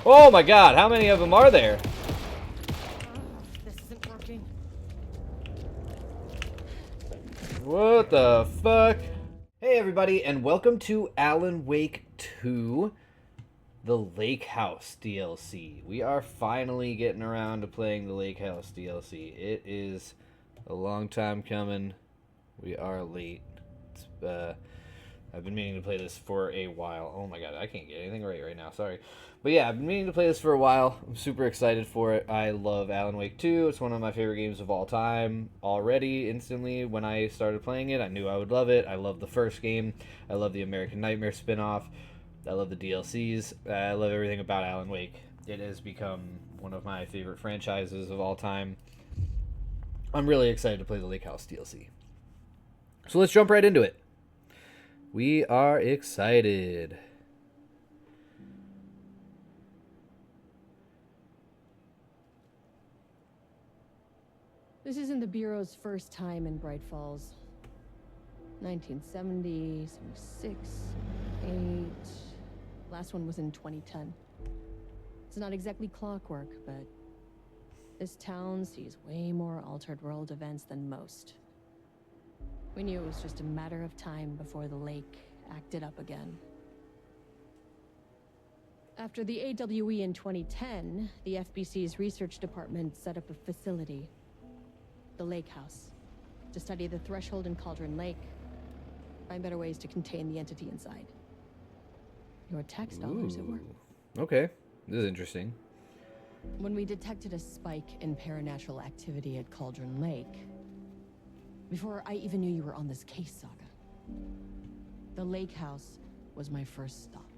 Oh my god, how many of them are there? This isn't working. What the fuck? Hey everybody, and welcome to Alan Wake 2, the Lake House DLC. We are finally getting around to playing the Lake House DLC. It is a long time coming. We are late. I've been meaning to play this for a while. Oh my god, I can't get anything right now, sorry. But yeah, I've been meaning to play this for a while. I'm super excited for it. I love Alan Wake 2. It's one of my favorite games of all time. Already, instantly, when I started playing it, I knew I would love it. I love the first game. I love the American Nightmare spin-off. I love the DLCs. I love everything about Alan Wake. It has become one of my favorite franchises of all time. I'm really excited to play the Lake House DLC. So let's jump right into it. We are excited. This isn't the Bureau's first time in Bright Falls. 1970, 76, 8. Last one was in 2010. It's not exactly clockwork, but this town sees way more altered world events than most. We knew it was just a matter of time before the lake acted up again. After the AWE in 2010, the FBC's research department set up a facility, the Lake House, to study the threshold in Cauldron Lake, find better ways to contain the entity inside. Your tax dollars at work. Okay, this is interesting. When we detected a spike in paranatural activity at Cauldron Lake, before I even knew you were on this case, Saga, the Lake House was my first stop.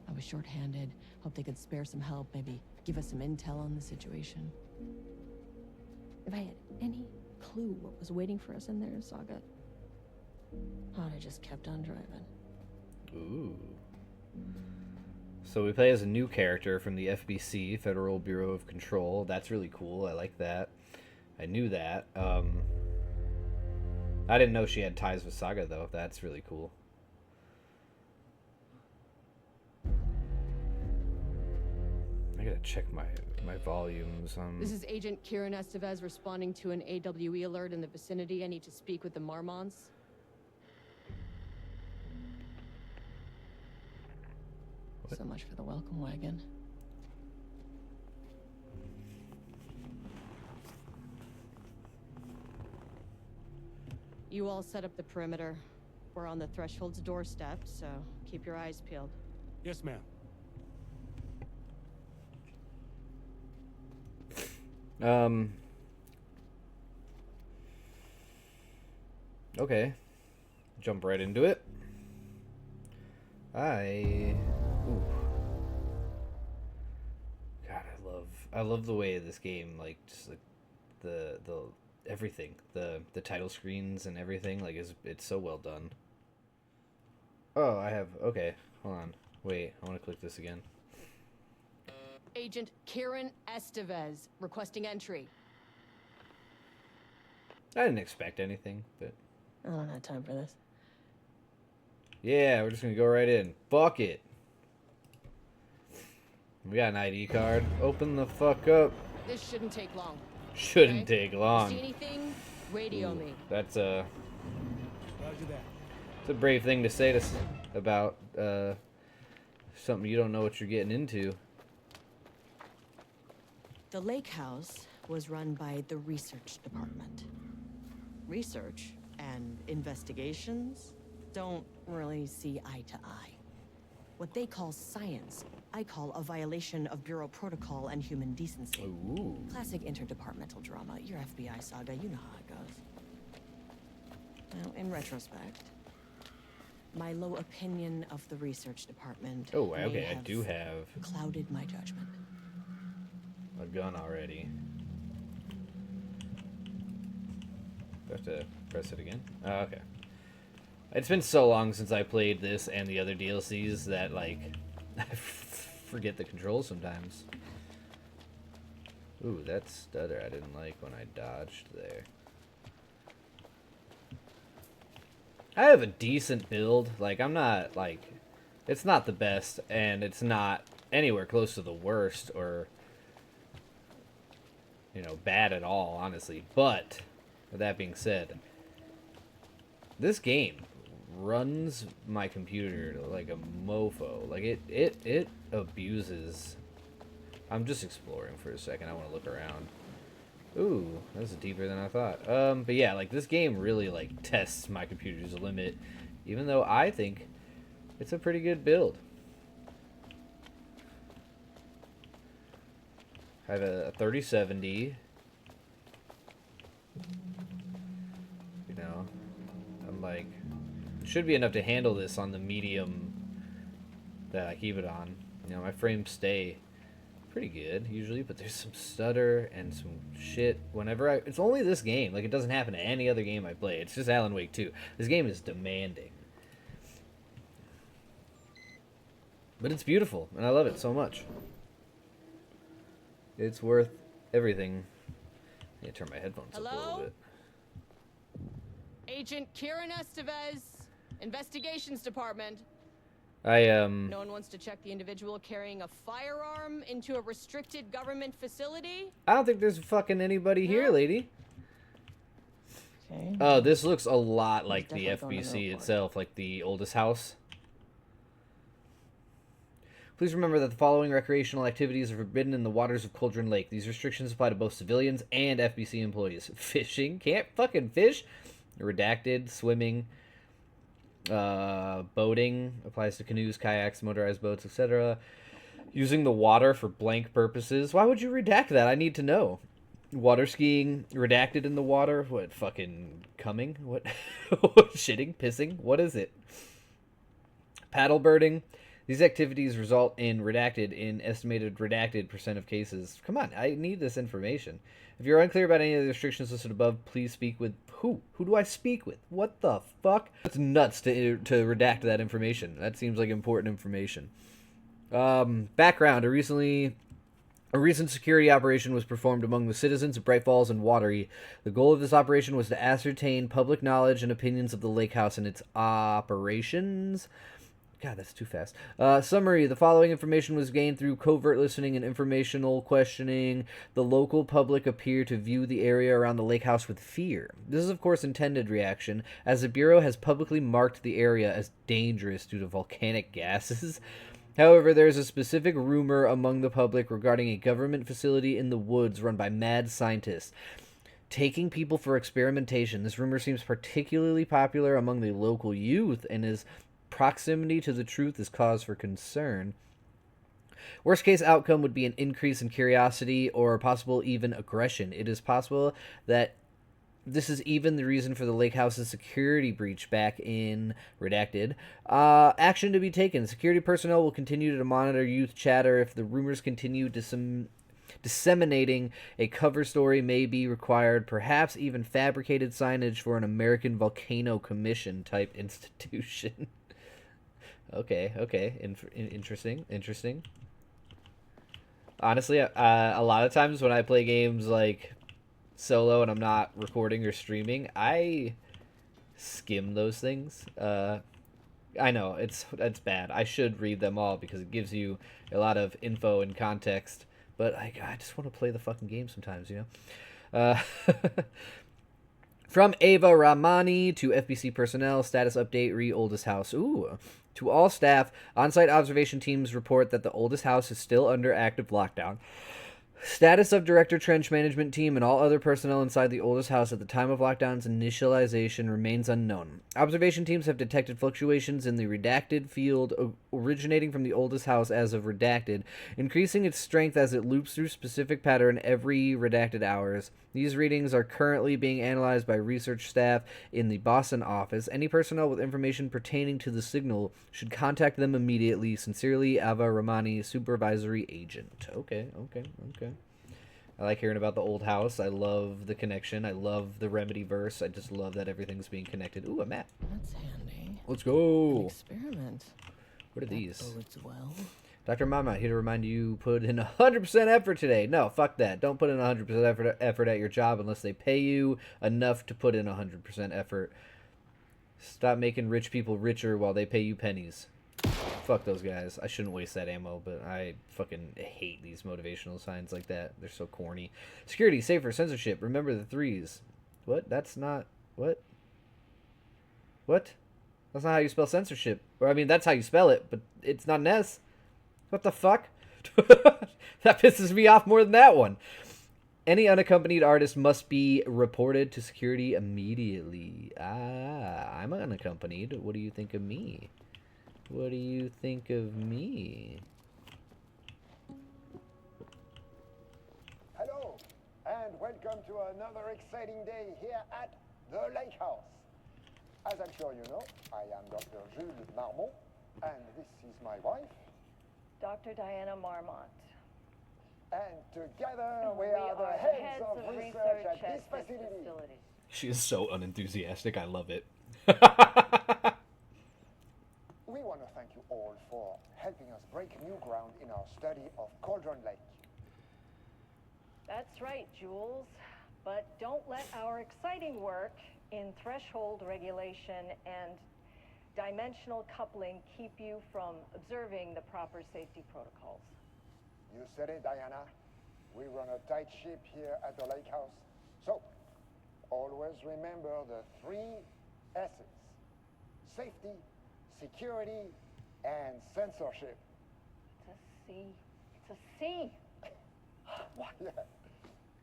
I was short-handed, hoped they could spare some help, maybe give us some intel on the situation. If I had any clue what was waiting for us in there, Saga, I'd have just kept on driving. Ooh. So we play as a new character from the FBC, Federal Bureau of Control. That's really cool. I like that. I knew that. I didn't know she had ties with Saga, though. That's really cool. I gotta check my volumes. This is Agent Kieran Estevez responding to an AWE alert in the vicinity. I need to speak with the Marmons. What? So much for the welcome wagon. You all set up the perimeter. We're on the threshold's doorstep, so keep your eyes peeled. Yes, ma'am. Okay. Jump right into it. Ooh. God, I love the way this game, like, just like the everything, the title screens and everything, like, it's so well done. Oh, okay, hold on. Wait, I want to click this again. Agent Kieran Estevez requesting entry. I didn't expect anything, but I don't have time for this. yeah, we're just gonna go right in. Fuck it. We got an ID card. Open the fuck up. This shouldn't take long. Shouldn't Okay? take long. See anything? Radio me. That's Roger that. it's a brave thing to say about something you don't know what you're getting into. The Lake House was run by the research department. Research and investigations don't really see eye to eye. What they call science, I call a violation of Bureau protocol and human decency. Ooh. Classic interdepartmental drama. Your FBI saga, you know how it goes. Now, in retrospect, my low opinion of the research department Oh, may okay, I have do have clouded my judgment. a gun already. Do I have to press it again? Oh, okay. It's been so long since I played this and the other DLCs that, like, I forget the controls sometimes. Ooh, that stutter I didn't like when I dodged there. I have a decent build. Like, I'm not, like, it's not the best, and it's not anywhere close to the worst or, bad at all, honestly. But, with that being said, this game runs my computer like a mofo. Like, it abuses. I'm just exploring for a second. I want to look around. Ooh, that's deeper than I thought. But yeah, like, this game really, like, tests my computer's limit, even though I think it's a pretty good build. I have a 3070. I'm like, it should be enough to handle this on the medium that I keep it on. My frames stay pretty good usually, but there's some stutter and some shit whenever it's only this game. Like, it doesn't happen to any other game I play. It's just Alan Wake 2. This game is demanding. But it's beautiful, and I love it so much. It's worth everything. I need to turn my headphones up a little bit. Agent Kieran Estevez, Investigations Department. No one wants to check the individual carrying a firearm into a restricted government facility? I don't think there's fucking anybody here, lady. Okay. Oh, this looks a lot like the FBC itself, like the oldest house. Please remember that the following recreational activities are forbidden in the waters of Cauldron Lake. These restrictions apply to both civilians and FBC employees. Fishing. Can't fucking fish. Redacted. Swimming. Boating. Applies to canoes, kayaks, motorized boats, etc. Using the water for blank purposes. Why would you redact that? I need to know. Water skiing. Redacted in the water. What? Fucking coming? What? Shitting? Pissing? What is it? Paddleboarding. These activities result in redacted in estimated redacted % of cases. Come on, I need this information. If you're unclear about any of the restrictions listed above, please speak with who? Who do I speak with? What the fuck? It's nuts to redact that information. That seems like important information. Background. A recent security operation was performed among the citizens of Bright Falls and Watery. The goal of this operation was to ascertain public knowledge and opinions of the lake house and its operations. God, that's too fast. Summary. The following information was gained through covert listening and informational questioning. The local public appear to view the area around the lake house with fear. This is, of course, intended reaction, as the Bureau has publicly marked the area as dangerous due to volcanic gases. However, there is a specific rumor among the public regarding a government facility in the woods run by mad scientists taking people for experimentation. This rumor seems particularly popular among the local youth and is proximity to the truth is cause for concern. Worst case outcome would be an increase in curiosity or possible even aggression. It is possible that this is even the reason for the lake house's security breach back in redacted. Action to be taken. Security personnel will continue to monitor youth chatter. If the rumors continue disseminating, a cover story may be required, perhaps even fabricated signage for an American Volcano Commission type institution. Okay. Interesting. Honestly, a lot of times when I play games like solo and I'm not recording or streaming, I skim those things. I know, it's bad. I should read them all because it gives you a lot of info and context. But I just want to play the fucking game sometimes, you know? From Ava Ramani to FBC personnel, status update, oldest house. Ooh. To all staff, on-site observation teams report that the oldest house is still under active lockdown. Status of Director Trench Management Team and all other personnel inside the oldest house at the time of lockdown's initialization remains unknown. Observation teams have detected fluctuations in the redacted field originating from the oldest house as of redacted, increasing its strength as it loops through specific pattern every redacted hours. These readings are currently being analyzed by research staff in the Boston office. Any personnel with information pertaining to the signal should contact them immediately. Sincerely, Ava Ramani, Supervisory Agent. Okay. I like hearing about the old house. I love the connection. I love the Remedy verse. I just love that everything's being connected. Ooh, a map. That's handy. Let's go. An experiment. What are these? Bodes well. Dr. Mama, here to remind you, put in 100% effort today. No, fuck that. Don't put in 100% effort at your job unless they pay you enough to put in 100% effort. Stop making rich people richer while they pay you pennies. Fuck those guys. I shouldn't waste that ammo, but I fucking hate these motivational signs like that. They're so corny. Security, safer, censorship. Remember the threes. What? That's not... What? What? That's not how you spell censorship. Or, I mean, that's how you spell it, but it's not an S. What the fuck? That pisses me off more than that one. Any unaccompanied artist must be reported to security immediately. Ah, I'm unaccompanied. What do you think of me? What do you think of me? Hello, and welcome to another exciting day here at the Lake House. As I'm sure you know, I am Dr. Jules Marmont, and this is my wife. Dr. Diana Marmont. And together we are the heads of research at this facility. She is so unenthusiastic. I love it. We want to thank you all for helping us break new ground in our study of Cauldron Lake. That's right, Jules. But don't let our exciting work in threshold regulation and dimensional coupling keep you from observing the proper safety protocols. You said it, Diana. We run a tight ship here at the Lake House. So, always remember the 3 S's. Safety, security, and censorship. It's a C. It's a C. Yeah,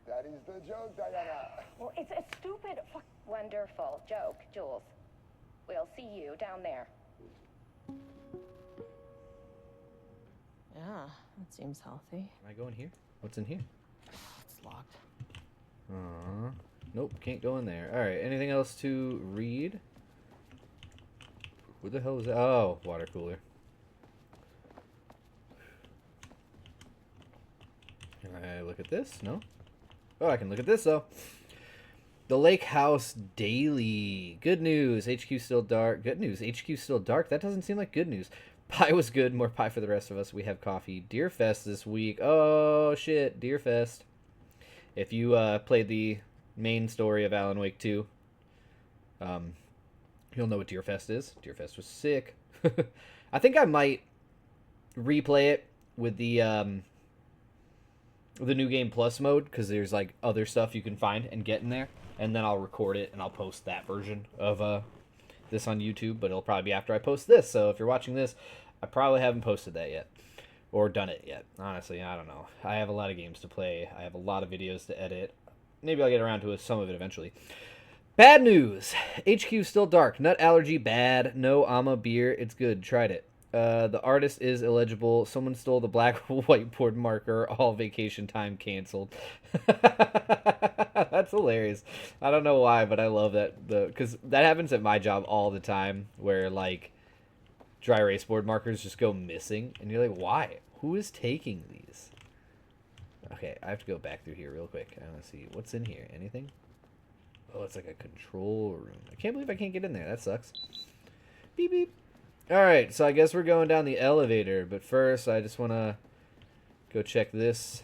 that is the joke, Diana. Well, it's a stupid fuck. Wonderful joke, Jules. We'll see you down there. Yeah, that seems healthy. Am I going here? What's in here? It's locked. Nope, can't go in there. Alright, anything else to read? What the hell is that? Oh, water cooler. Can I look at this? No? Oh, I can look at this, though. The Lake House Daily. Good news. HQ still dark. Good news. HQ still dark. That doesn't seem like good news. Pie was good. More pie for the rest of us. We have coffee. Deerfest this week. Oh, shit. Deerfest. If you played the main story of Alan Wake 2, you'll know what Deerfest is. Deerfest was sick. I think I might replay it with the New Game Plus mode, because there's like other stuff you can find and get in there. And then I'll record it and I'll post that version of this on YouTube, but it'll probably be after I post this. So if you're watching this, I probably haven't posted that yet or done it yet. Honestly, I don't know. I have a lot of games to play. I have a lot of videos to edit. Maybe I'll get around to some of it eventually. Bad news. HQ still dark. Nut allergy bad. No Ama beer. It's good. Tried it. The artist is illegible. Someone stole the black whiteboard marker. All vacation time canceled. That's hilarious. I don't know why, but I love that. Because that happens at my job all the time, where like dry erase board markers just go missing, and you're like, why? Who is taking these? Okay, I have to go back through here real quick. I want to see what's in here. Anything? Oh, it's like a control room. I can't believe I can't get in there. That sucks. Beep beep. Alright, so I guess we're going down the elevator, but first I just want to go check this.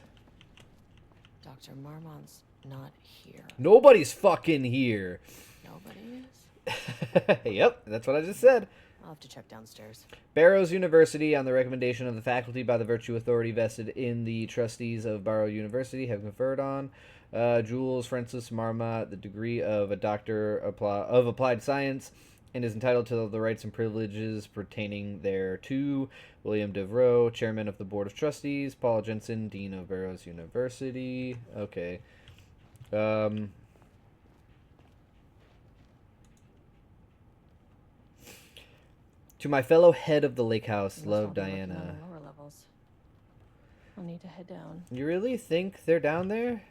Dr. Marmont's not here. Nobody's fucking here. Nobody is? Yep, that's what I just said. I'll have to check downstairs. Barrows University, on the recommendation of the faculty by the virtue authority vested in the trustees of Barrow University, have conferred on Jules Francis Marmont the degree of a Doctor of Applied Science, and is entitled to the rights and privileges pertaining thereto. William Devereaux, Chairman of the Board of Trustees. Paul Jensen, Dean of Barrows University. Okay. To my fellow head of the Lake House, Must love, all be working on Diana. the lower levels. I'll need to head down. You really think they're down there?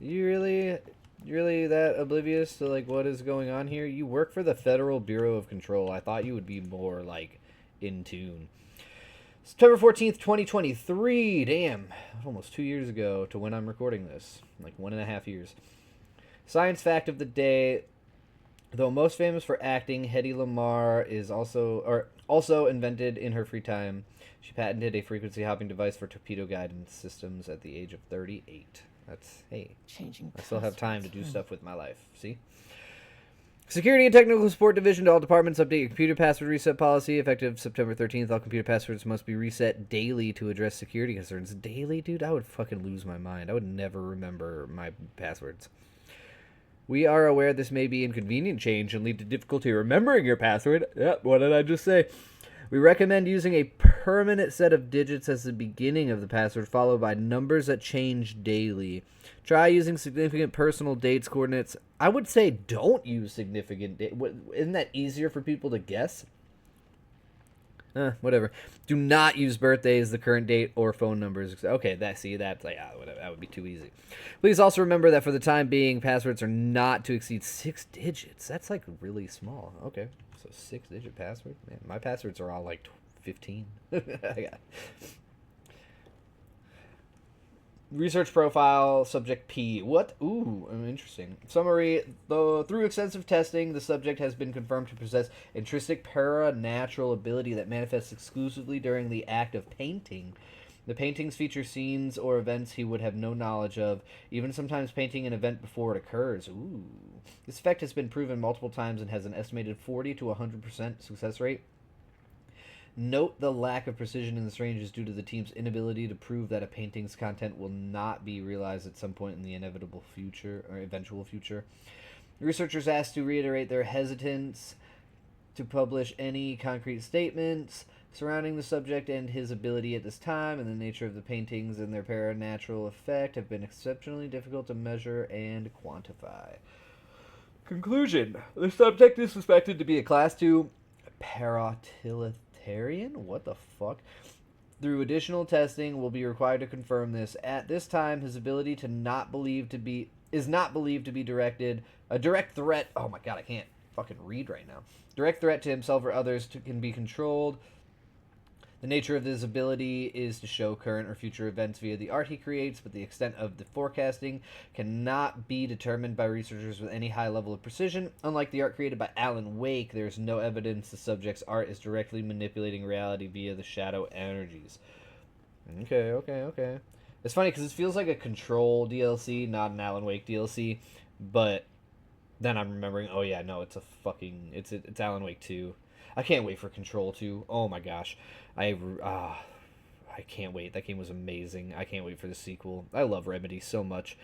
You really that oblivious to like what is going on here? You work for the Federal Bureau of Control. I thought you would be more like in tune. September 14th, 2023. Damn, almost 2 years ago to when I'm recording this. Like 1.5 years. Science fact of the day. Though most famous for acting, Hedy Lamarr is also invented in her free time. She patented a frequency hopping device for torpedo guidance systems at the age of 38. That's, hey, Changing I still have time to do passwords. stuff with my life. See? Security and Technical Support Division to all departments, update your computer password reset policy. Effective September 13th, all computer passwords must be reset daily to address security concerns. Daily, dude? I would fucking lose my mind. I would never remember my passwords. We are aware this may be inconvenient change and lead to difficulty remembering your password. Yep, what did I just say? We recommend using a permanent set of digits as the beginning of the password, followed by numbers that change daily. Try using significant personal dates, coordinates. I would say don't use significant dates. Isn't that easier for people to guess? Whatever. Do not use birthdays, the current date, or phone numbers. Okay, that's like, whatever. That would be too easy. Please also remember that for the time being, passwords are not to exceed 6 digits. That's like really small. Okay, so 6-digit password. Man, my passwords are all like 15. Research profile, subject P. What? Ooh, interesting. Summary. Through extensive testing, the subject has been confirmed to possess intrinsic paranatural ability that manifests exclusively during the act of painting. The paintings feature scenes or events he would have no knowledge of, even sometimes painting an event before it occurs. Ooh. This effect has been proven multiple times and has an estimated 40 to 100% success rate. Note the lack of precision in this range is due to the team's inability to prove that a painting's content will not be realized at some point in the inevitable future or eventual future. Researchers asked to reiterate their hesitance to publish any concrete statements surrounding the subject and his ability at this time, and the nature of the paintings and their paranatural effect have been exceptionally difficult to measure and quantify. Conclusion. The subject is suspected to be a Class 2 parautilitarian. What the fuck? Through additional testing, will be required to confirm this. At this time, his ability to is not believed to be directed a direct threat. Oh my god, I can't fucking read right now. Direct threat to himself or others can be controlled. The nature of this ability is to show current or future events via the art he creates, but the extent of the forecasting cannot be determined by researchers with any high level of precision. Unlike the art created by Alan Wake, there is no evidence the subject's art is directly manipulating reality via the shadow energies. Okay. It's funny because it feels like a Control DLC, not an Alan Wake DLC, but then I'm remembering, oh yeah, no, it's Alan Wake 2. I can't wait for Control 2. Oh my gosh. I can't wait. That game was amazing. I can't wait for the sequel. I love Remedy so much.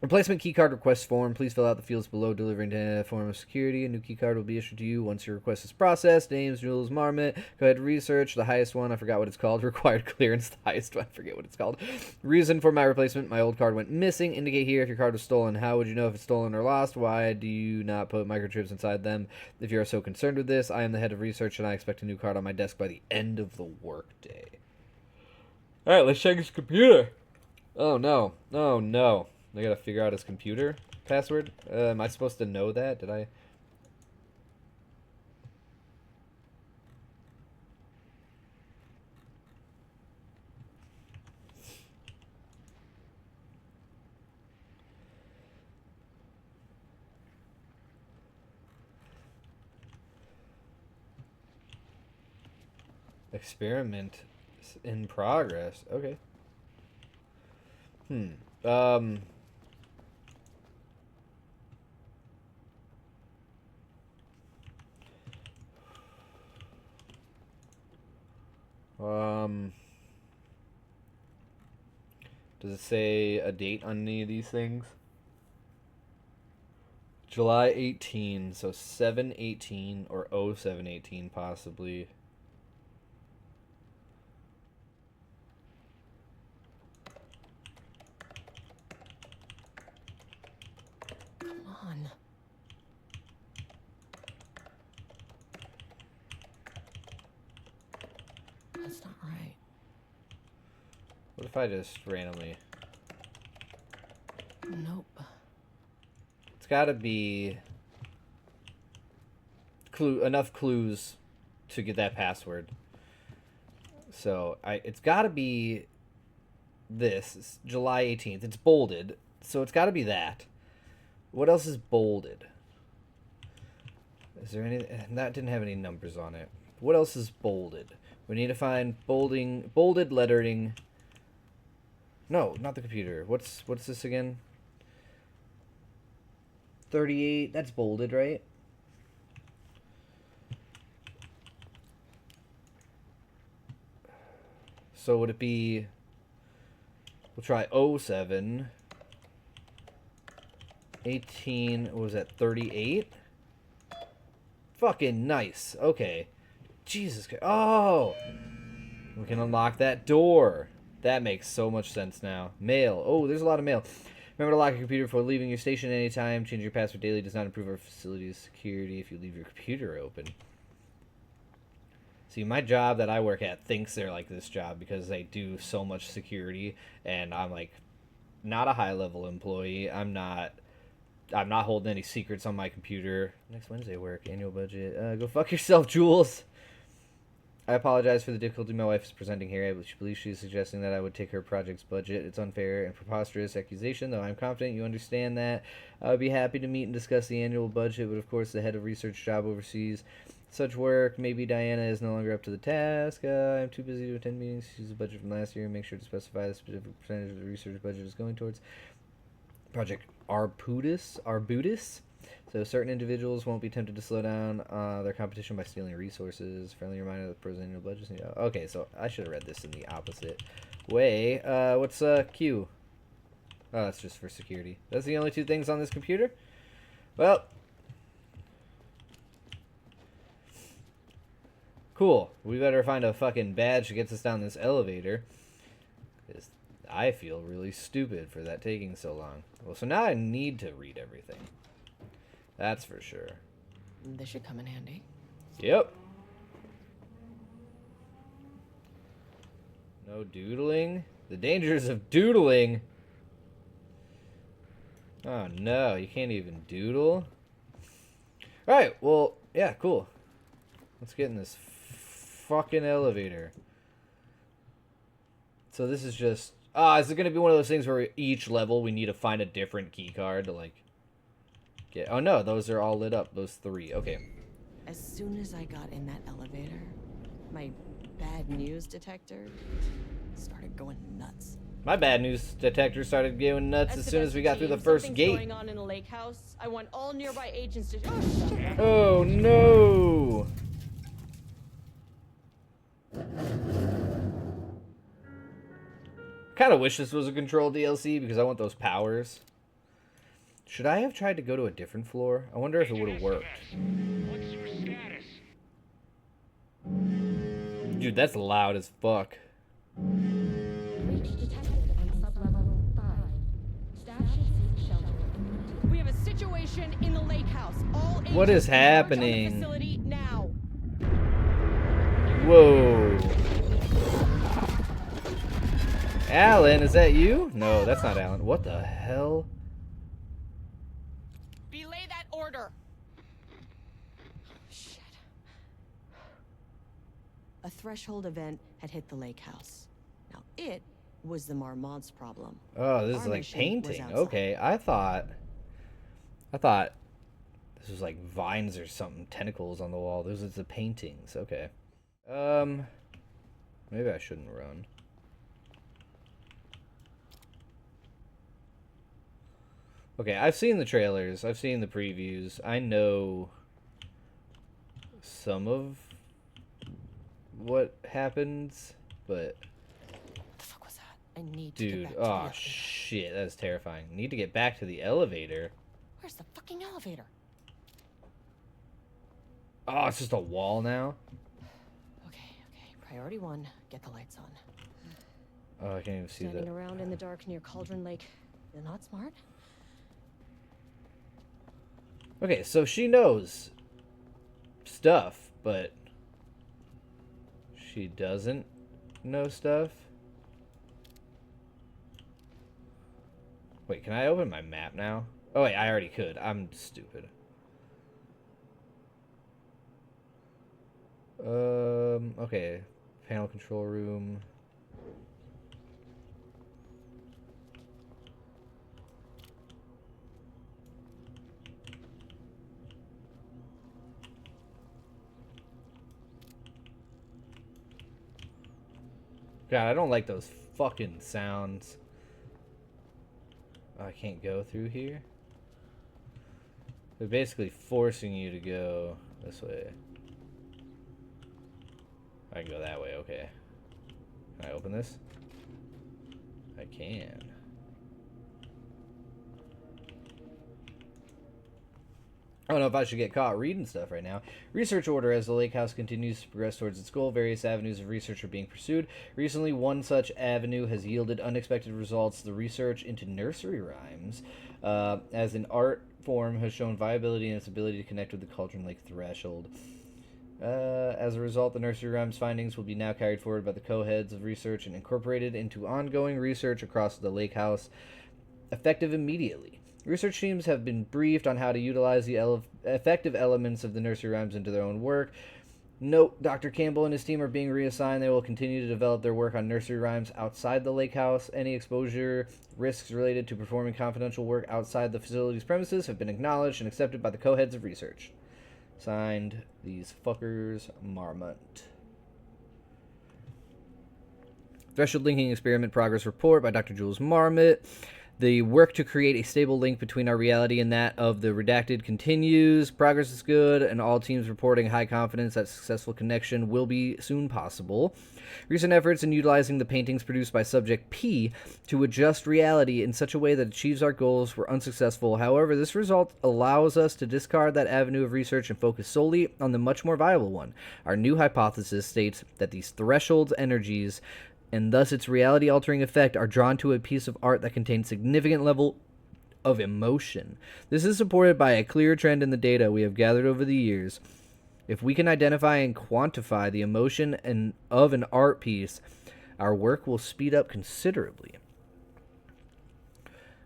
Replacement keycard request form. Please fill out the fields below delivering to a form of security. A new keycard will be issued to you once your request is processed. Names, Jules Marmot. Go ahead and research. The highest one, I forgot what it's called. Required clearance, the highest one, I forget what it's called. Reason for my replacement. My old card went missing. Indicate here if your card was stolen. How would you know if it's stolen or lost? Why do you not put microchips inside them? If you are so concerned with this, I am the head of research and I expect a new card on my desk by the end of the workday. Alright, let's check his computer. Oh no. I gotta figure out his computer password. Am I supposed to know that? Did I? Experiment in progress. Okay. Does it say a date on any of these things? July 18, so 7/18 or 07/18 possibly. Come on. That's not right. What if I just randomly... Nope. It's gotta be enough clues to get that password. So it's gotta be this. It's July 18th. It's bolded, so it's gotta be that. What else is bolded? Is there any... That didn't have any numbers on it. What else is bolded? We need to find bolded lettering. No, not the computer. What's this again? 38. That's bolded, right? So would it be... We'll try 07. 18, what was that, 38? Fucking nice. Okay. Jesus Christ. Oh! We can unlock that door. That makes so much sense now. Mail. Oh, there's a lot of mail. Remember to lock your computer before leaving your station at any time. Change your password daily. Does not improve our facility's security if you leave your computer open. See, my job that I work at thinks they're like this job because they do so much security, and I'm like not a high-level employee. I'm not holding any secrets on my computer. Next Wednesday work, annual budget. Go fuck yourself, Jules. I apologize for the difficulty my wife is presenting here. She believes she's suggesting that I would take her project's budget. It's unfair and preposterous accusation, though I'm confident you understand that. I would be happy to meet and discuss the annual budget, but of course the head of research job oversees such work. Maybe Diana is no longer up to the task. I'm too busy to attend meetings. Use the budget from last year and make sure to specify the specific percentage of the research budget is going towards Project Arbutus. So certain individuals won't be tempted to slow down their competition by stealing resources. Friendly reminder that the pros annual budget. Okay, so I should have read this in the opposite way. What's Q? Oh, that's just for security. That's the only two things on this computer? Well. Cool. We better find a fucking badge that gets us down this elevator. Because I feel really stupid for that taking so long. Well, so now I need to read everything. That's for sure. This should come in handy. Yep. No doodling. The dangers of doodling. Oh no, you can't even doodle. Alright, well, yeah, cool. Let's get in this fucking elevator. So this is just... is it going to be one of those things where each level we need to find a different key card to, like... get... Oh no, those are all lit up. Those three. Okay. As soon as I got in that elevator, my bad news detector started going nuts. My bad news detector started going nuts as soon as we got through the first gate. Going on in the lake house. I want all nearby agents to... Oh, shit. Oh no! Kind of wish this was a Control DLC because I want those powers. Should I have tried to go to a different floor? I wonder if it would have worked. What's your status? Dude, that's loud as fuck. Breach detected on sublevel 5. Staff should seek shelter. We have a situation in the lake house. All agents What is in charge on the happening? facility now. Whoa. Alan, is that you? No, that's not Alan. What the hell? Belay that order. Shit. A threshold event had hit the lake house. Now it was the Marmont's problem. Oh, this is Our like mission painting. was outside. Okay, I thought this was like vines or something, tentacles on the wall. Those are the paintings. Okay. Maybe I shouldn't run. Okay, I've seen the trailers. I've seen the previews. I know some of what happens, but What the fuck was that? I need to dude, get back to the oh elevator. shit, that's terrifying. Need to get back to the elevator. Where's the fucking elevator? Oh, it's just a wall now. Okay. Priority 1, get the lights on. Oh, I can't even see Standing that. around in the dark near Cauldron Lake. You're not smart? Okay, so she knows stuff, but she doesn't know stuff. Wait, can I open my map now? Oh wait, I already could. I'm stupid. Okay. Panel control room. God, I don't like those fucking sounds. Oh, I can't go through here. They're basically forcing you to go this way. I can go that way, okay. Can I open this? I can. I don't know if I should get caught reading stuff right now. Research order. As the lake house continues to progress towards its goal, various avenues of research are being pursued. Recently, one such avenue has yielded unexpected results. The research into nursery rhymes as an art form has shown viability in its ability to connect with the Cauldron Lake threshold. As a result, the nursery rhymes findings will be now carried forward by the co-heads of research and incorporated into ongoing research across the lake house, effective immediately. Research teams have been briefed on how to utilize the effective elements of the nursery rhymes into their own work. Note, Dr. Campbell and his team are being reassigned. They will continue to develop their work on nursery rhymes outside the lake house. Any exposure risks related to performing confidential work outside the facility's premises have been acknowledged and accepted by the co-heads of research. Signed, these fuckers, Marmont. Threshold Linking Experiment Progress Report by Dr. Jules Marmot. The work to create a stable link between our reality and that of the Redacted continues. Progress is good, and all teams reporting high confidence that successful connection will be soon possible. Recent efforts in utilizing the paintings produced by Subject P to adjust reality in such a way that achieves our goals were unsuccessful. However, this result allows us to discard that avenue of research and focus solely on the much more viable one. Our new hypothesis states that these threshold energies and thus its reality-altering effect are drawn to a piece of art that contains significant level of emotion. This is supported by a clear trend in the data we have gathered over the years. If we can identify and quantify the emotion of an art piece, our work will speed up considerably.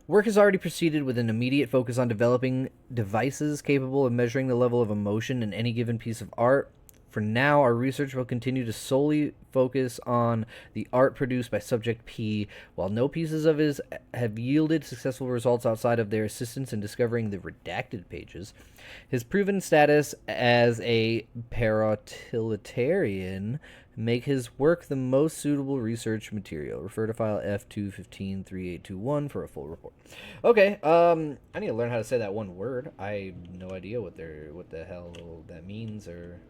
Work has already proceeded with an immediate focus on developing devices capable of measuring the level of emotion in any given piece of art. For now, our research will continue to solely focus on the art produced by Subject P, while no pieces of his have yielded successful results outside of their assistance in discovering the redacted pages. His proven status as a paratilitaryan make his work the most suitable research material. Refer to file F2153821 for a full report. Okay, I need to learn how to say that one word. I have no idea what the hell that means or...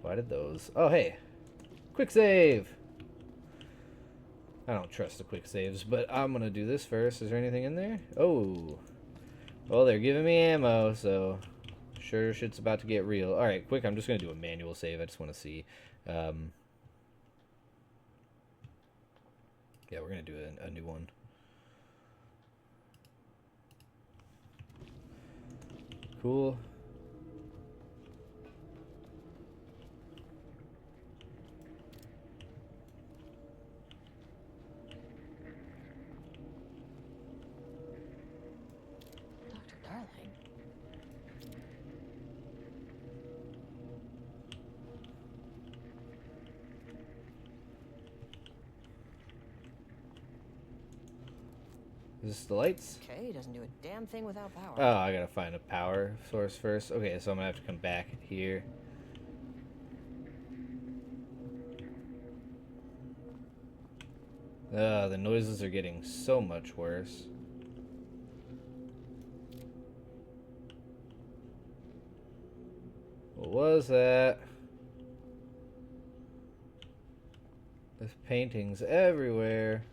Why did those... Oh, hey. Quick save! I don't trust the quick saves, but I'm going to do this first. Is there anything in there? Oh. Well, they're giving me ammo, so... Sure shit's about to get real. Alright, quick. I'm just going to do a manual save. I just want to see. Yeah, we're going to do a new one. Cool. Is this the lights? Okay, doesn't do a damn thing without power. Oh, I gotta find a power source first. Okay, so I'm gonna have to come back here. The noises are getting so much worse. What was that? There's paintings everywhere.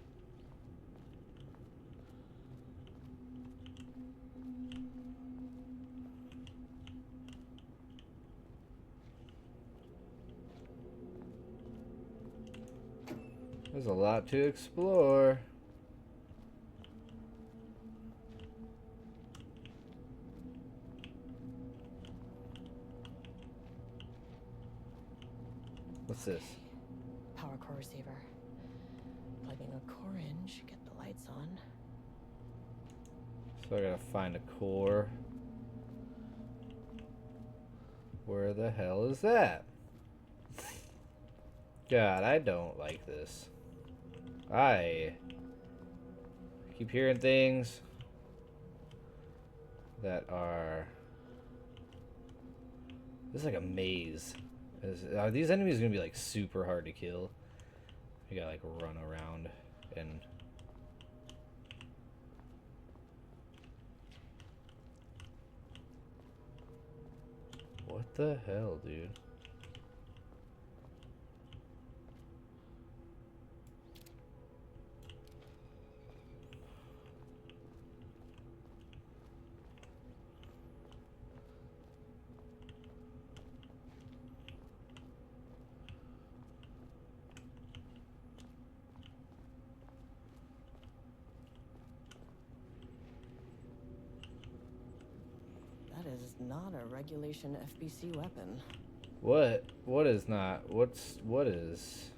There's a lot to explore. What's this? Power core receiver. Plugging a core in should get the lights on. So I gotta find a core. Where the hell is that? God, I don't like this. I keep hearing things that are... This is like a maze. Are these enemies gonna be like super hard to kill? You gotta like run around and. What the hell, dude? That is not a regulation FBC weapon. What? What is not? What is?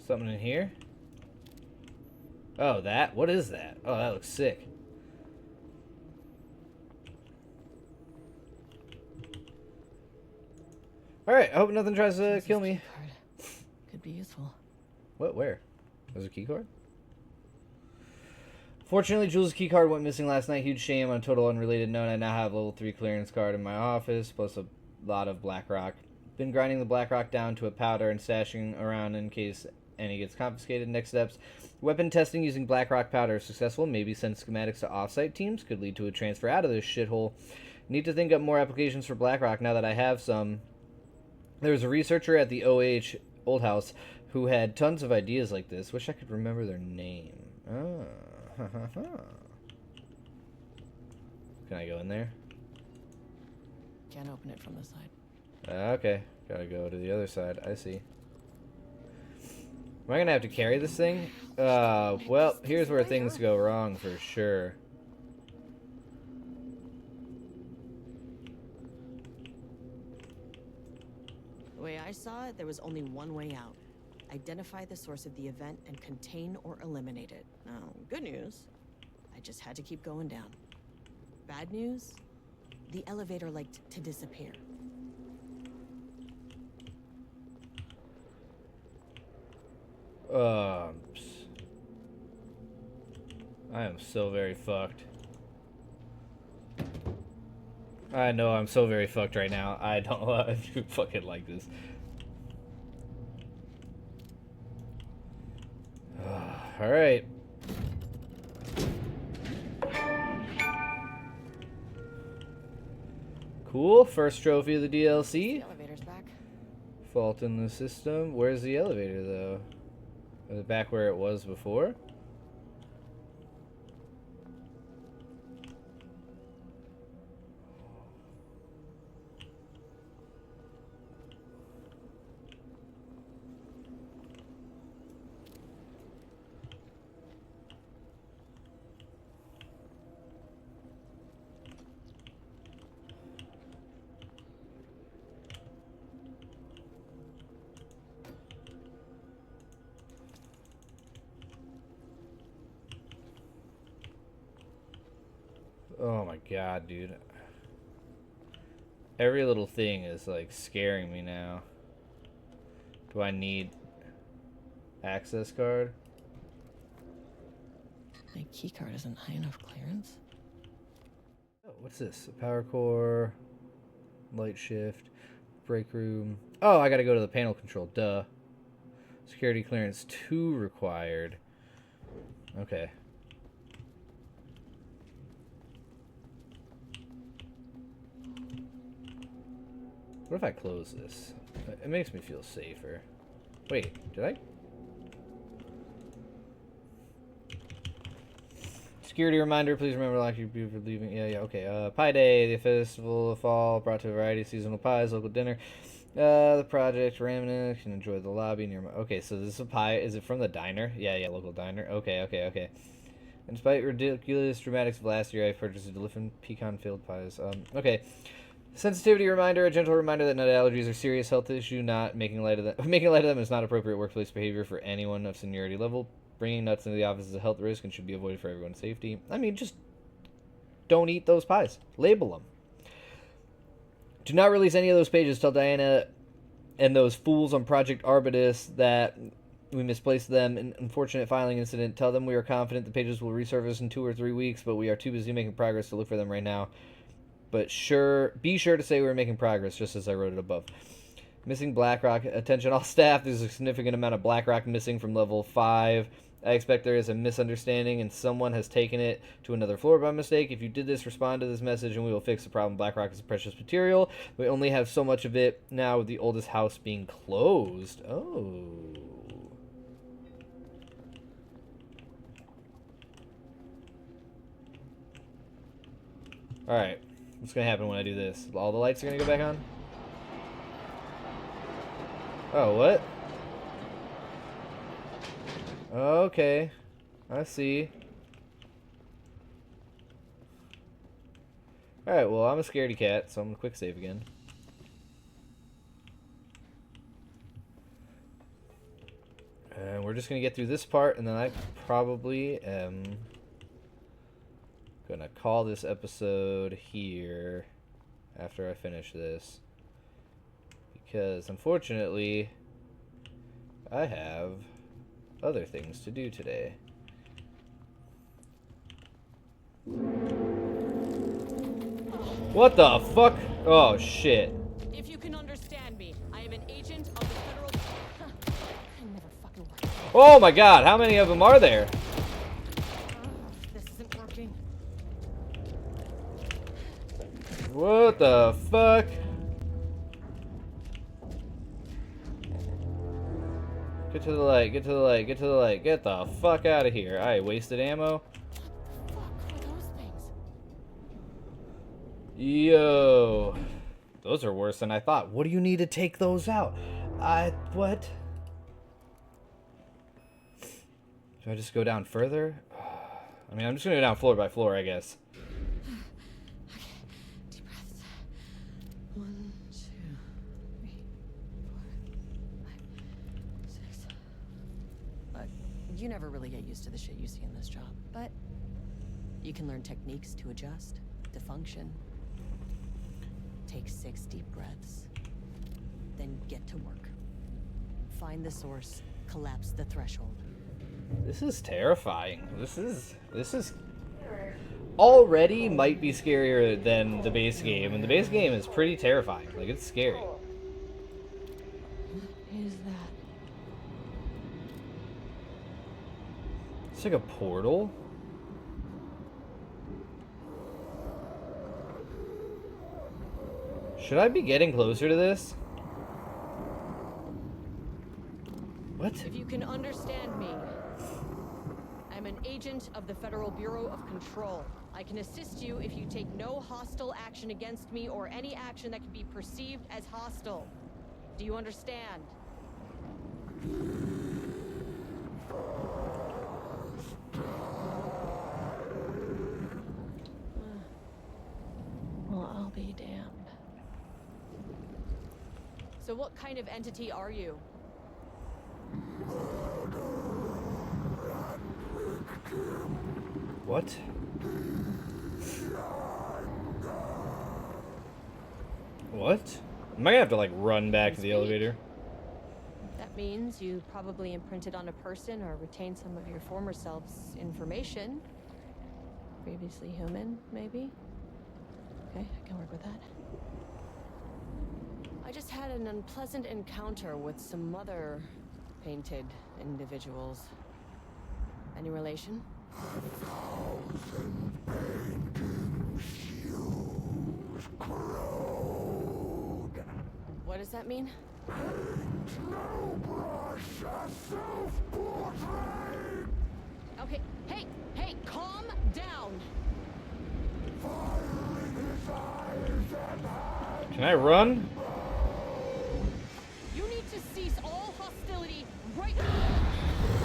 Something in here? Oh, that? What is that? Oh, that looks sick. Alright, I hope nothing tries to kill me. Could be useful. What? Where? There's a keycard? Fortunately, Jules' keycard went missing last night. Huge shame. On a total unrelated note, I now have level 3 clearance card in my office, plus a lot of Blackrock. Been grinding the Blackrock down to a powder and stashing around in case any gets confiscated. Next steps. Weapon testing using Blackrock powder is successful. Maybe send schematics to offsite teams. Could lead to a transfer out of this shithole. Need to think up more applications for Blackrock now that I have some. There was a researcher at the OH Old House who had tons of ideas like this. Wish I could remember their name. Oh. Can I go in there? Can't open it from the side. Okay. Gotta go to the other side. I see. Am I gonna have to carry this thing? Well, here's where things go wrong for sure. The way I saw it, there was only one way out. Identify the source of the event and contain or eliminate it. Now, good news, I just had to keep going down. Bad news, the elevator liked to disappear. I am so very fucked. I know I'm so very fucked right now. I don't know if you fucking like this. Alright. Cool. First trophy of the DLC. The elevator's back. Fault in the system. Where's the elevator, though? Is it back where it was before? Oh my god, dude. Every little thing is like scaring me now. Do I need access card? My keycard isn't high enough clearance. Oh, what's this? A power core, light shift, break room. Oh, I gotta go to the panel control. Duh. Security clearance 2 required. Okay. What if I close this? It makes me feel safer. Wait, did I? Security reminder, please remember to lock your people for leaving. Yeah, okay. Pie Day, the festival of fall, brought to a variety of seasonal pies, local dinner. The project, Ramina, can enjoy the lobby near my... Okay, so this is a pie. Is it from the diner? Yeah, local diner. Okay. And despite ridiculous dramatics of last year, I purchased a different pecan-filled pies. Okay. Sensitivity reminder, a gentle reminder that nut allergies are a serious health issue. Not making light of them. Making light of them is not appropriate workplace behavior for anyone of seniority level. Bringing nuts into the office is a health risk and should be avoided for everyone's safety. I mean, just don't eat those pies. Label them. Do not release any of those pages. Tell Diana and those fools on Project Arbitus that we misplaced them in an unfortunate filing incident. Tell them we are confident the pages will resurface in 2 or 3 weeks, but we are too busy making progress to look for them right now. But be sure to say we're making progress, just as I wrote it above. Missing Blackrock. Attention all staff. There's a significant amount of Blackrock missing from level 5. I expect there is a misunderstanding and someone has taken it to another floor by mistake. If you did this, respond to this message and we will fix the problem. Blackrock is a precious material. We only have so much of it now with the oldest house being closed. Oh. Alright. What's going to happen when I do this? All the lights are going to go back on? Oh, what? Okay. I see. Alright, well, I'm a scaredy cat, so I'm going to quick save again. And we're just going to get through this part, and then I probably am going to call this episode here after I finish this. Because, unfortunately, I have other things to do today. What the fuck? Oh, shit. If you can understand me, I am an agent of the federal... I never fucking worked. Oh my god, how many of them are there? This isn't working. What the fuck? Get to the light, get to the light, get to the light. Get the fuck out of here. I wasted ammo. What the fuck were those things? Yo. Those are worse than I thought. What do you need to take those out? What? Do I just go down further? I mean, I'm just gonna go down floor by floor, I guess. Okay, deep breaths. 1, 2, 3, 4, 5, 6. You never really get used to the shit you see in this job, but you can learn techniques to adjust, to function. Take 6 deep breaths, then get to work. Find the source, collapse the threshold. This is terrifying. This is already might be scarier than the base game, and the base game is pretty terrifying. Like, it's scary. What is that? It's like a portal. Should I be getting closer to this? What? If you can understand me, I'm an agent of the Federal Bureau of Control. I can assist you if you take no hostile action against me or any action that can be perceived as hostile. Do you understand? Well, I'll be damned. So what kind of entity are you? What? What? Am I gonna have to like run back to the elevator? That means you probably imprinted on a person or retained some of your former self's information. Previously human, maybe? Okay, I can work with that. I just had an unpleasant encounter with some other painted individuals. Any relation? What does that mean? Okay, hey, calm down! Can I run? You need to cease all hostility right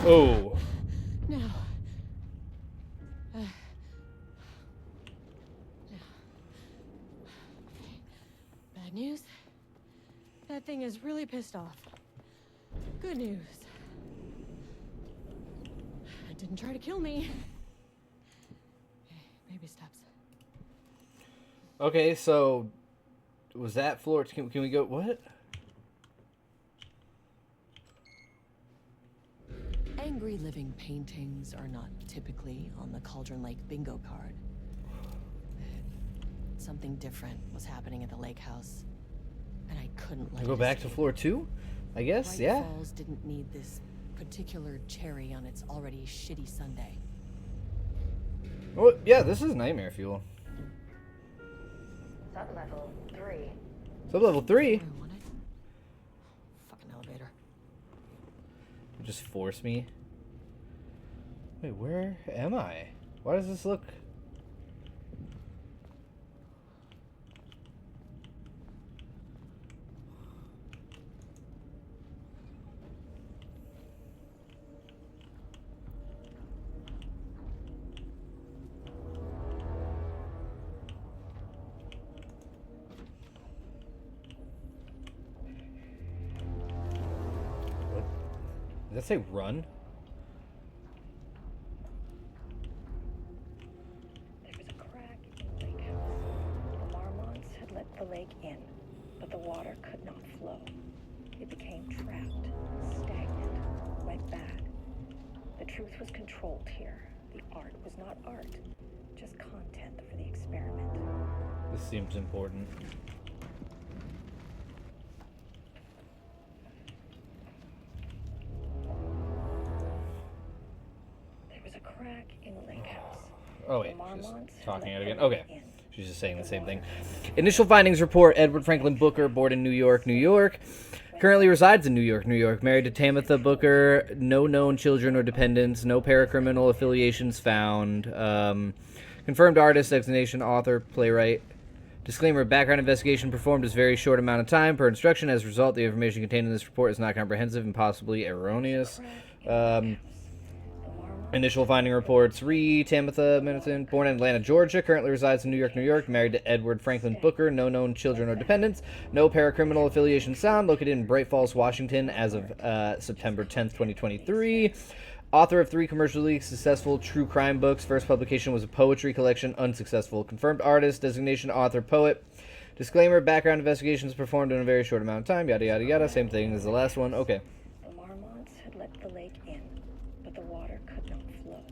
Oh. now. Bad news. That thing is really pissed off. Good news. It didn't try to kill me. Okay, baby steps. Okay, so was that floor? Can we go? What? Angry living paintings are not typically on the Cauldron Lake bingo card. Something different was happening at the lake house, and I couldn't couldn't let Go it back to escape. floor 2? I guess, Bright yeah. Falls didn't need this particular cherry on its already shitty Sunday. Oh, yeah, this is nightmare fuel. Sub-level 3. Sub-level 3? I wanted. Fucking elevator. Just force me. Wait, where am I? Why does this look... What? Did that say run? There was a crack in the lake house. The Marmonts had let the lake in, but the water could not flow. It became trapped, stagnant, went bad. The truth was controlled here. The art was not art, just content for the experiment. This seems important. There was a crack in the lake house. Oh wait, The she's Marmonts had talking let it the again. lake Okay. in. She's just saying the same thing. Initial findings report Edward Franklin Booker, born in New York, New York. Currently resides in New York, New York. Married to Tamitha Booker. No known children or dependents. No paracriminal affiliations found. Confirmed artist, designation, author, playwright. Disclaimer, background investigation performed is very short amount of time per instruction. As a result, the information contained in this report is not comprehensive and possibly erroneous. Initial finding reports, Tamitha Middleton, born in Atlanta, Georgia, currently resides in New York, New York, married to Edward Franklin Booker, no known children or dependents, no paracriminal affiliation found, located in Bright Falls, Washington, as of September 10th, 2023. Author of 3 commercially successful true crime books. First publication was a poetry collection, unsuccessful. Confirmed artist, designation, author, poet. Disclaimer, background investigations performed in a very short amount of time, yada yada yada, same thing as the last one, okay. The Marmonts had let the lake in, but the water could not flow.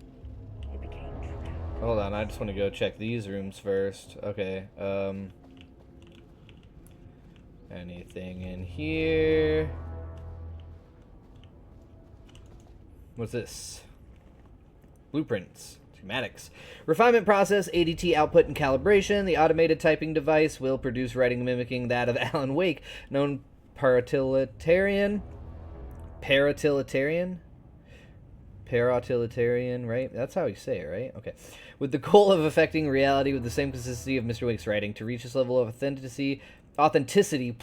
It became trapped. Hold on, I just want to go check these rooms first. Okay, anything in here? What's this? Blueprints. Schematics. Refinement process, ADT output and calibration. The automated typing device will produce writing mimicking that of Alan Wake, known paratiliterian, right? That's how you say it, right? Okay. With the goal of affecting reality with the same consistency of Mr. Wake's writing. To reach this level of authenticity,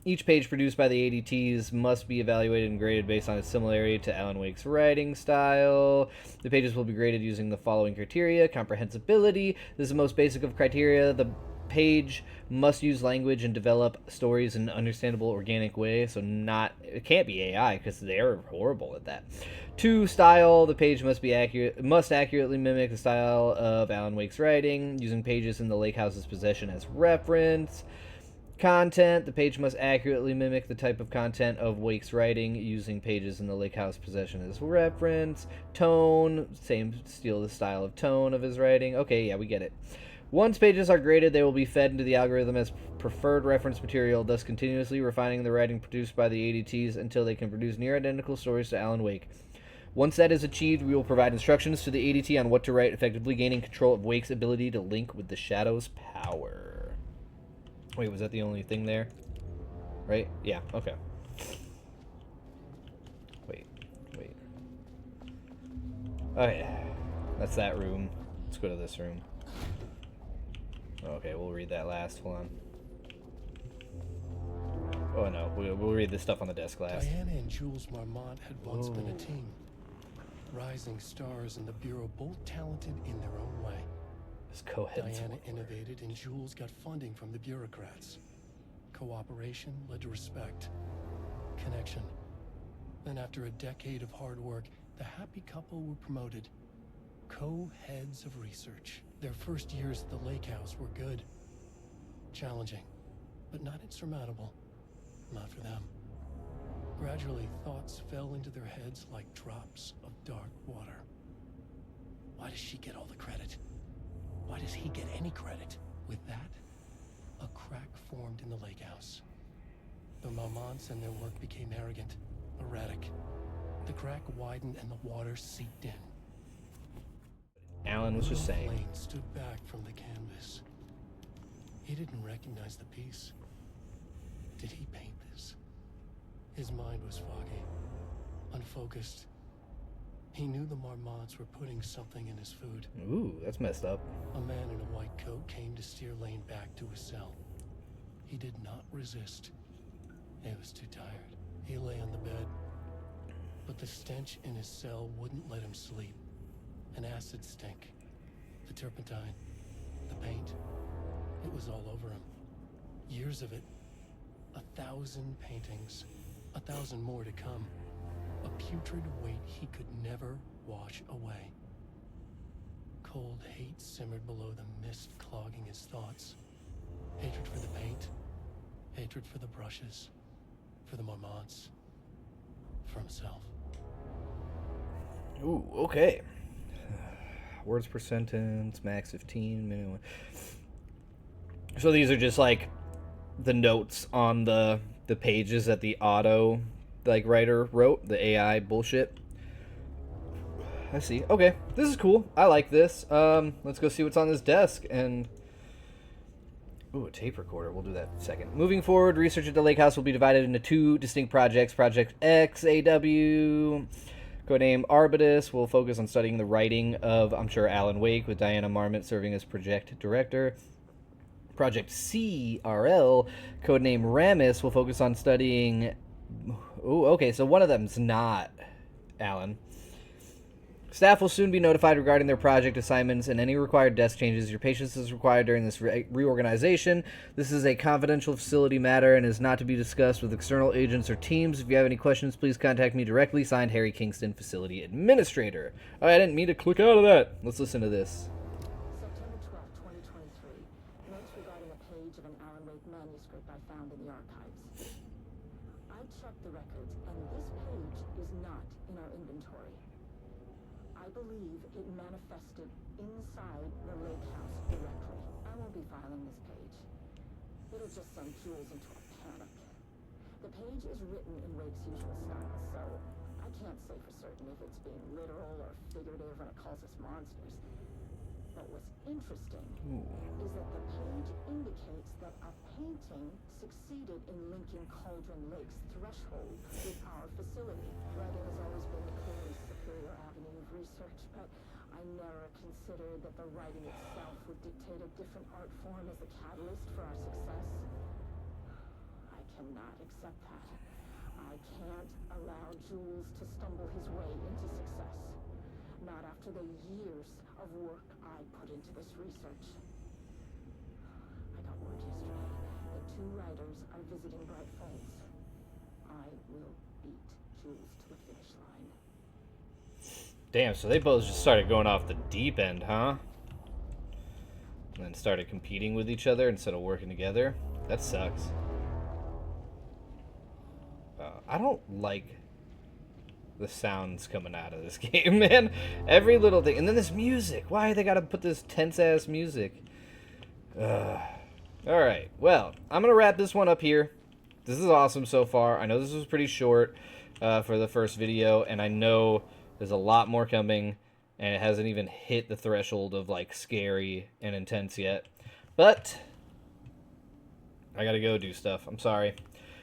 each page produced by the ADTs must be evaluated and graded based on its similarity to Alan Wake's writing style. The pages will be graded using the following criteria. Comprehensibility. This is the most basic of criteria. The page must use language and develop stories in an understandable, organic way. So it can't be AI because they're horrible at that. 2, style. The page must accurately mimic the style of Alan Wake's writing, using pages in the Lake House's possession as reference. Content. The page must accurately mimic the type of content of Wake's writing, using pages in the Lake House possession as reference. Tone. Steal the style of tone of his writing. Okay, yeah, we get it. Once pages are graded, they will be fed into the algorithm as preferred reference material, thus continuously refining the writing produced by the ADTs until they can produce near-identical stories to Alan Wake. Once that is achieved, we will provide instructions to the ADT on what to write, effectively gaining control of Wake's ability to link with the Shadow's power. Wait, was that the only thing there? Right? Yeah, okay. Wait. Okay, that's that room. Let's go to this room. Okay, we'll read that last. Hold on. Oh no, we'll read this stuff on the desk last. Diana and Jules Marmont had once been a team. Rising stars in the Bureau, both talented in their own way. This co-heads. Diana innovated and Jules got funding from the bureaucrats. Cooperation led to respect. Connection. Then after a decade of hard work, the happy couple were promoted. Co-heads of research. Their first years at the Lake House were good. Challenging, but not insurmountable. Not for them. Gradually, thoughts fell into their heads like drops of dark water. Why does she get all the credit? Why does he get any credit? With that, a crack formed in the Lake House. The Marmonts and their work became arrogant, erratic. The crack widened and the water seeped in. Alan was just saying. Lane stood back from the canvas. He didn't recognize the piece. Did he paint this? His mind was foggy, unfocused. He knew the Marmonts were putting something in his food. Ooh, that's messed up. A man in a white coat came to steer Lane back to his cell. He did not resist. He was too tired. He lay on the bed, but the stench in his cell wouldn't let him sleep. An acid stink. The turpentine. The paint. It was all over him. Years of it. 1,000 paintings. 1,000 more to come. A putrid weight he could never wash away. Cold hate simmered below the mist clogging his thoughts. Hatred for the paint. Hatred for the brushes. For the Marmonts. For himself. Ooh, okay. Words per sentence, max 15, minimum. So these are just like the notes on the pages that the auto like writer wrote, the AI bullshit. I see. Okay, this is cool. I like this. Let's go see what's on this desk. And ooh, a tape recorder. We'll do that in a second. Moving forward, research at the Lake House will be divided into 2 distinct projects. Project XAW, codename Arbutus, will focus on studying the writing of, I'm sure, Alan Wake, with Diana Marmot serving as project director. Project CRL, codename Ramus, will focus on studying... Ooh, okay, so one of them's not Alan. Staff will soon be notified regarding their project assignments and any required desk changes. Your patience is required during this reorganization. This is a confidential facility matter and is not to be discussed with external agents or teams. If you have any questions, please contact me directly. Signed, Harry Kingston, Facility Administrator. Oh, I didn't mean to click out of that. Let's listen to this. September 12, 2023. Notes regarding a page of an Alan Wake manuscript I found in the archives. I checked the records, and this page is not in our inventory. I believe it manifested inside the Lake House directly. I won't be filing this page. It'll just send Jules into a panic. The page is written in Wake's usual style, so I can't say for certain if it's being literal or figurative when it calls us monsters. But what's interesting is that the page indicates that a painting succeeded in linking Cauldron Lake's threshold with our facility. Writing has always been the clearly superior avenue of research, but I never considered that the writing itself would dictate a different art form as the catalyst for our success. I cannot accept that. I can't allow Jules to stumble his way into success. Not after the years of work I put into this research. I got word yesterday that 2 writers are visiting Bright Falls. I will beat Jules to the finish line. Damn, so they both just started going off the deep end, huh? And then started competing with each other instead of working together. That sucks. I don't like the sounds coming out of this game, man. Every little thing. And then this music. Why they gotta put this tense-ass music? Alright, well, I'm gonna wrap this one up here. This is awesome so far. I know this was pretty short for the first video, and I know there's a lot more coming, and it hasn't even hit the threshold of, like, scary and intense yet. But I gotta go do stuff. I'm sorry.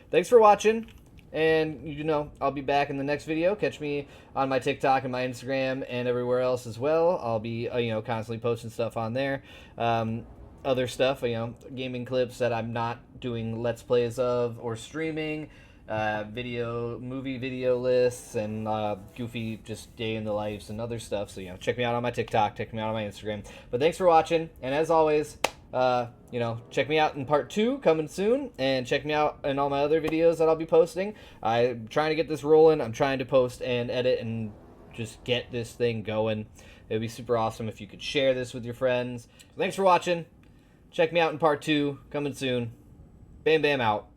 Thanks for watching. And, you know, I'll be back in the next video. Catch me on my TikTok and my Instagram and everywhere else as well. I'll be, you know, constantly posting stuff on there. Other stuff, you know, gaming clips that I'm not doing Let's Plays of or streaming. Movie video lists and goofy just day in the lives and other stuff. So, you know, check me out on my TikTok. Check me out on my Instagram. But thanks for watching. And as always... you know, check me out in part 2 coming soon, and check me out in all my other videos that I'll be posting. I'm trying to get this rolling. I'm trying to post and edit and just get this thing going. It would be super awesome if you could share this with your friends. Thanks for watching. Check me out in part 2 coming soon. Bam Bam out.